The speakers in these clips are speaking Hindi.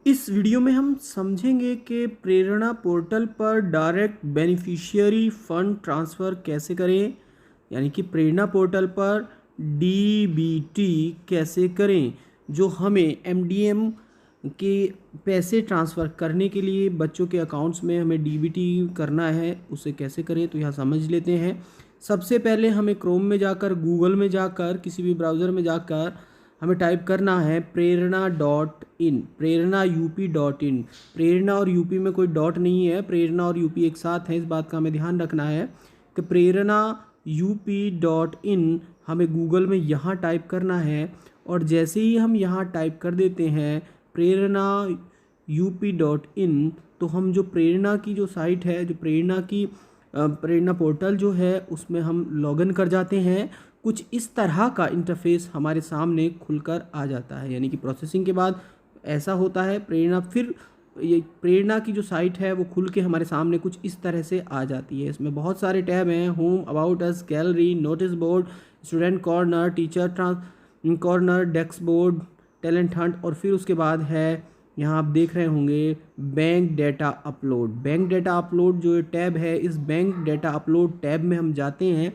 इस वीडियो में हम समझेंगे कि प्रेरणा पोर्टल पर डायरेक्ट बेनिफिशियरी फंड ट्रांसफ़र कैसे करें, यानी कि प्रेरणा पोर्टल पर डीबीटी कैसे करें। जो हमें एमडीएम के पैसे ट्रांसफ़र करने के लिए बच्चों के अकाउंट्स में हमें डीबीटी करना है, उसे कैसे करें तो यहाँ समझ लेते हैं। सबसे पहले हमें क्रोम में जाकर, गूगल में जाकर, किसी भी ब्राउज़र में जाकर हमें टाइप करना है Prerna dot in, Prerna UP dot in. Prerna और यूपी में कोई डॉट नहीं है, प्रेरणा और यूपी एक साथ है, इस बात का हमें ध्यान रखना है कि प्रेरणा यूपी डॉट इन हमें गूगल में यहाँ टाइप करना है। और जैसे ही हम यहाँ टाइप कर देते हैं प्रेरणा यूपी डॉट इन, तो हम जो प्रेरणा की जो साइट है, जो प्रेरणा की प्रेरणा पोर्टल जो है, उसमें हम लॉगिन कर जाते हैं। कुछ इस तरह का इंटरफेस हमारे सामने खुलकर आ जाता है, यानी कि प्रोसेसिंग के बाद ऐसा होता है। प्रेरणा फिर ये प्रेरणा की जो साइट है वो खुल के हमारे सामने कुछ इस तरह से आ जाती है। इसमें बहुत सारे टैब हैं, home, about us, gallery, notice board, student corner, teacher corner, desk board, talent Hunt, और फिर उसके बाद है, यहाँ आप देख रहे होंगे, bank data upload. Bank data upload जो टैब है, इस बैंक डेटा अपलोड टैब में हम जाते हैं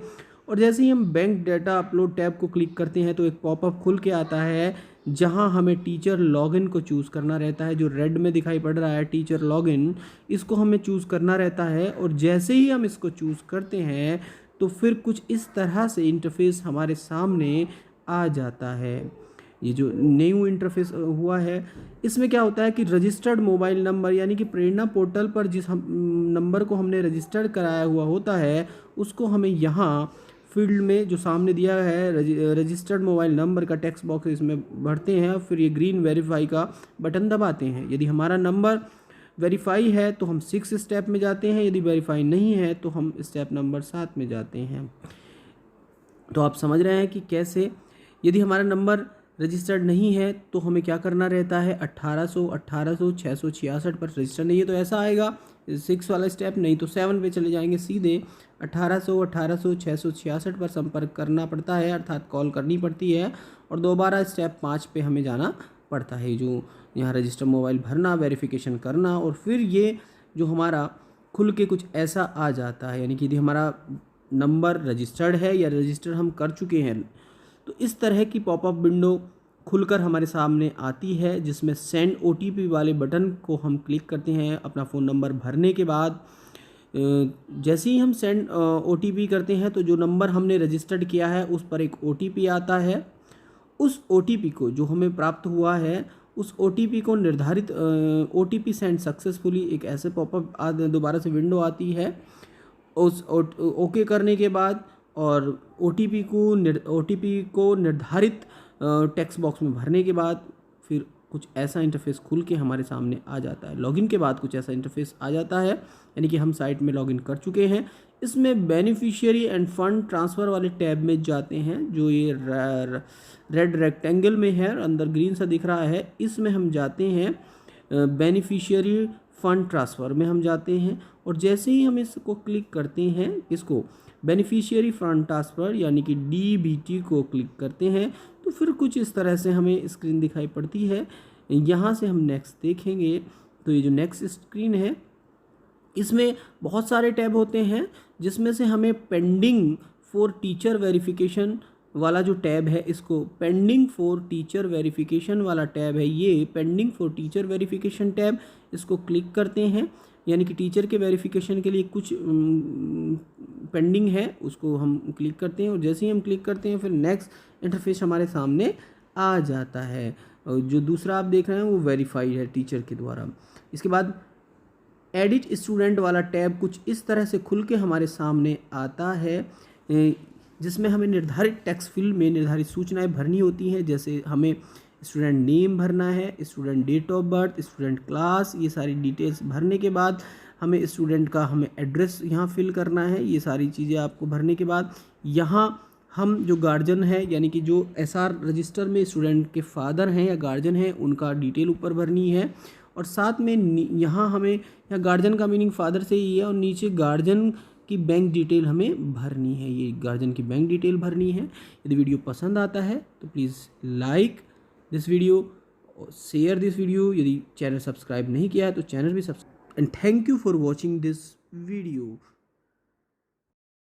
और जैसे ही हम बैंक डेटा अपलोड टैब को क्लिक करते हैं तो एक पॉपअप खुल के आता है जहां हमें टीचर लॉगिन को चूज़ करना रहता है। जो रेड में दिखाई पड़ रहा है टीचर लॉगिन, इसको हमें चूज़ करना रहता है। और जैसे ही हम इसको चूज़ करते हैं तो फिर कुछ इस तरह से इंटरफेस हमारे सामने आ जाता है। ये जो न्यू इंटरफेस हुआ है, इसमें क्या होता है कि रजिस्टर्ड मोबाइल नंबर, यानी कि प्रेरणा पोर्टल पर जिस नंबर को हमने रजिस्टर्ड कराया हुआ होता है उसको हमें यहाँ फील्ड में जो सामने दिया है रजिस्टर्ड मोबाइल नंबर का टेक्स्ट बॉक्स इसमें भरते हैं। फिर ये ग्रीन वेरीफाई का बटन दबाते हैं। यदि हमारा नंबर वेरीफाई है तो हम 6 स्टेप में जाते हैं, यदि वेरीफाई नहीं है तो हम स्टेप नंबर 7 में जाते हैं। तो आप समझ रहे हैं कि कैसे। यदि हमारा नंबर रजिस्टर्ड नहीं है तो हमें क्या करना रहता है, 666 पर रजिस्टर नहीं है तो ऐसा आएगा 6 वाला स्टेप, नहीं तो 7 पे चले जाएंगे सीधे। 666 पर संपर्क करना पड़ता है, अर्थात कॉल करनी पड़ती है। और दोबारा स्टेप 5 पे हमें जाना पड़ता है, जो यहाँ रजिस्टर मोबाइल भरना, वेरिफिकेशन करना, और फिर ये जो हमारा खुल के कुछ ऐसा आ जाता है, यानी कि यदि हमारा नंबर रजिस्टर्ड है या रजिस्टर हम कर चुके हैं तो इस तरह की पॉपअप विंडो खुलकर हमारे सामने आती है, जिसमें सेंड ओटीपी वाले बटन को हम क्लिक करते हैं अपना फ़ोन नंबर भरने के बाद। जैसे ही हम सेंड ओटीपी करते हैं तो जो नंबर हमने रजिस्टर्ड किया है उस पर एक ओटीपी आता है। उस ओटीपी को, जो हमें प्राप्त हुआ है, उस ओटीपी को निर्धारित ओटीपी सेंड सक्सेसफुली, एक ऐसे पॉपअप दोबारा से विंडो आती है। उस ओके करने के बाद और ओटीपी को निर्धारित टेक्स्ट बॉक्स में भरने के बाद फिर कुछ ऐसा इंटरफेस खुल के हमारे सामने आ जाता है। लॉगिन के बाद कुछ ऐसा इंटरफेस आ जाता है, यानी कि हम साइट में लॉगिन कर चुके हैं। इसमें बेनिफिशियरी एंड फंड ट्रांसफ़र वाले टैब में जाते हैं, जो ये रेड रेक्टेंगल में है, अंदर ग्रीन सा दिख रहा है, इसमें हम जाते हैं। बेनिफिशियरी फ़ंड ट्रांसफ़र में हम जाते हैं और जैसे ही हम इसको क्लिक करते हैं, इसको बेनिफिशियरी फंड ट्रांसफ़र यानी कि डीबीटी को क्लिक करते हैं, तो फिर कुछ इस तरह से हमें स्क्रीन दिखाई पड़ती है। यहाँ से हम नेक्स्ट देखेंगे तो ये जो नेक्स्ट स्क्रीन है, इसमें बहुत सारे टैब होते हैं, जिसमें से हमें पेंडिंग फॉर टीचर वेरिफिकेशन वाला जो टैब है, इसको पेंडिंग फॉर टीचर वेरिफिकेशन वाला टैब है, ये pending for teacher verification tab, इसको क्लिक करते हैं। यानी कि टीचर के वेरिफिकेशन के लिए कुछ पेंडिंग है, उसको हम क्लिक करते हैं और जैसे ही हम क्लिक करते हैं फिर नेक्स्ट इंटरफेस हमारे सामने आ जाता है। और जो दूसरा आप देख रहे हैं वो वेरीफाइड है टीचर के द्वारा। इसके बाद एडिट स्टूडेंट वाला टैब कुछ इस तरह से खुल के हमारे सामने आता है, जिसमें हमें निर्धारित टेक्स्ट फील्ड में निर्धारित सूचनाएं भरनी होती हैं। जैसे हमें स्टूडेंट नेम भरना है, student date of birth, student class, ये सारी डिटेल्स भरने के बाद हमें स्टूडेंट का हमें एड्रेस यहाँ फिल करना है। ये सारी चीज़ें आपको भरने के बाद यहाँ हम जो गार्जियन है, यानी कि जो एसआर रजिस्टर में स्टूडेंट के फादर हैं या गार्जियन हैं, उनका डिटेल ऊपर भरनी है। और साथ में यहाँ हमें, यहाँ गार्जियन का मीनिंग फादर से ही है, और नीचे गार्जियन की बैंक डिटेल हमें भरनी है, ये गार्जियन की बैंक डिटेल भरनी है। यदि वीडियो पसंद आता है तो please like this video share this video. यदि चैनल सब्सक्राइब नहीं किया है तो चैनल भी subscribe. And thank you for watching this video.